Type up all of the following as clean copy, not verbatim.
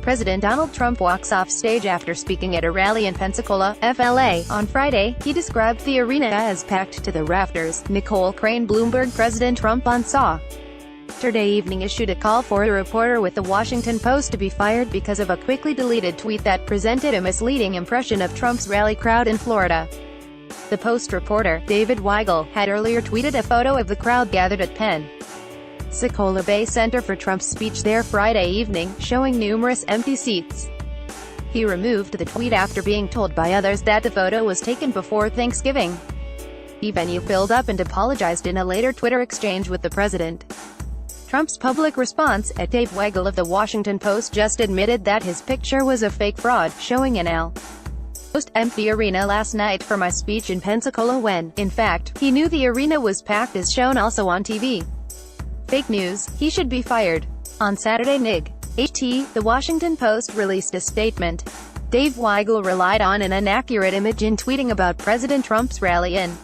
President Donald Trump walks off stage after speaking at a rally in Pensacola, FLA. On Friday, he described the arena as packed to the rafters. Nicole Crane Bloomberg President Trump on Saturday evening issued a call for a reporter with The Washington Post to be fired because of a quickly deleted tweet that presented a misleading impression of Trump's rally crowd in Florida. The Post reporter, David Weigel, had earlier tweeted a photo of the crowd gathered at Pensacola Bay Center for Trump's speech there Friday evening, showing numerous empty seats. He removed the tweet after being told by others that the photo was taken before Thanksgiving. The venue filled up and apologized in a later Twitter exchange with the president. Trump's public response, at Dave Weigel of The Washington Post, just admitted that his picture was a fake fraud, showing an almost empty arena last night for my speech in Pensacola when, in fact, he knew the arena was packed as shown also on TV. Fake news, he should be fired. On Saturday NIG. The Washington Post released a statement. Dave Weigel relied on an inaccurate image in tweeting about President Trump's rally in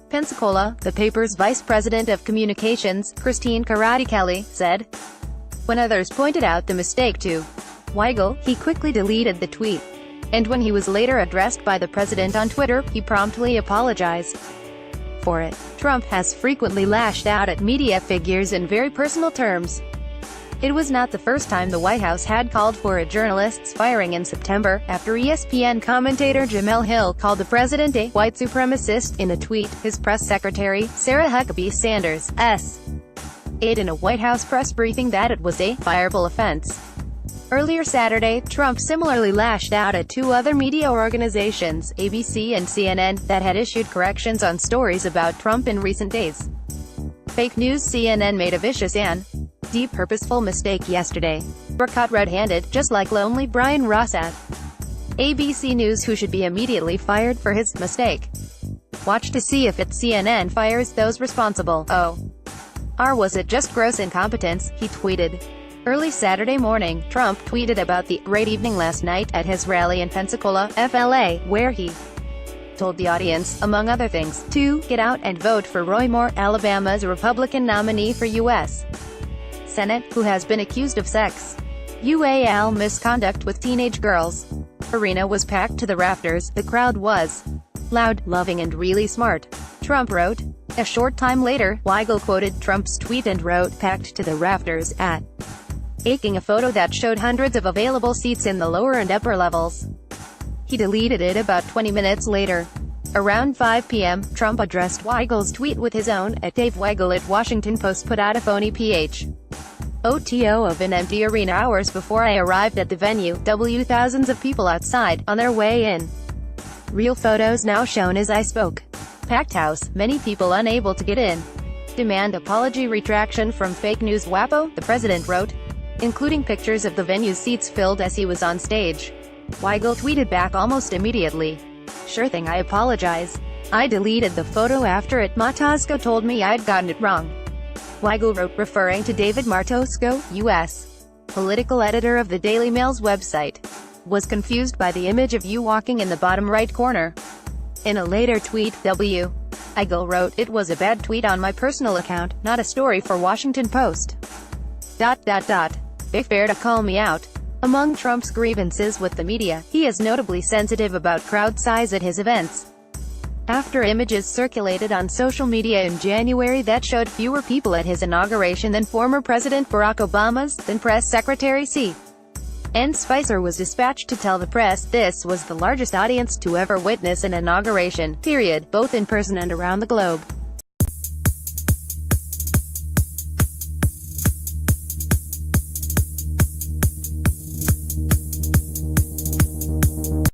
Pensacola, the paper's vice president of communications, Christine Karate-Kelly, said. When others pointed out the mistake to Weigel, he quickly deleted the tweet. And when he was later addressed by the president on Twitter, he promptly apologized for it. Trump has frequently lashed out at media figures in very personal terms. It was not the first time the White House had called for a journalist's firing in September, after ESPN commentator Jemele Hill called the president a white supremacist. In a tweet, his press secretary, Sarah Huckabee Sanders, said in a White House press briefing that it was a fireable offense. Earlier Saturday, Trump similarly lashed out at two other media organizations, ABC and CNN, that had issued corrections on stories about Trump in recent days. Fake news. CNN made a vicious and deep purposeful mistake yesterday. We're caught red-handed, just like lonely Brian Ross at ABC News, who should be immediately fired for his mistake. Watch to see if CNN fires those responsible. Or was it just gross incompetence, he tweeted. Early Saturday morning, Trump tweeted about the great evening last night at his rally in Pensacola, FLA, where he told the audience, among other things, to get out and vote for Roy Moore, Alabama's Republican nominee for U.S. Senate, who has been accused of sexual misconduct with teenage girls. Arena was packed to the rafters. The crowd was loud, loving and really smart, Trump wrote. A short time later, Weigel quoted Trump's tweet and wrote, packed to the rafters, taking a photo that showed hundreds of available seats in the lower and upper levels. He deleted it about 20 minutes later. Around 5 p.m., Trump addressed Weigel's tweet with his own. At Dave Weigel at Washington Post put out a phony photo of an empty arena hours before I arrived at the venue. Thousands of people outside, on their way in. Real photos now shown as I spoke. Packed house, many people unable to get in. Demand apology retraction from fake news wappo, the president wrote, including pictures of the venue's seats filled as he was on stage. Weigel tweeted back almost immediately. Sure thing, I apologize. I deleted the photo after it. Matosco told me I'd gotten it wrong. Weigel wrote, referring to David Martosco, U.S. political editor of the Daily Mail's website, was confused by the image of you walking in the bottom right corner. In a later tweet, Weigel wrote, it was a bad tweet on my personal account, not a story for Washington Post. If fair to call me out. Among Trump's grievances with the media, he is notably sensitive about crowd size at his events. After images circulated on social media in January that showed fewer people at his inauguration than former President Barack Obama's, then Press Secretary C.N. Spicer was dispatched to tell the press this was the largest audience to ever witness an inauguration, period, both in person and around the globe.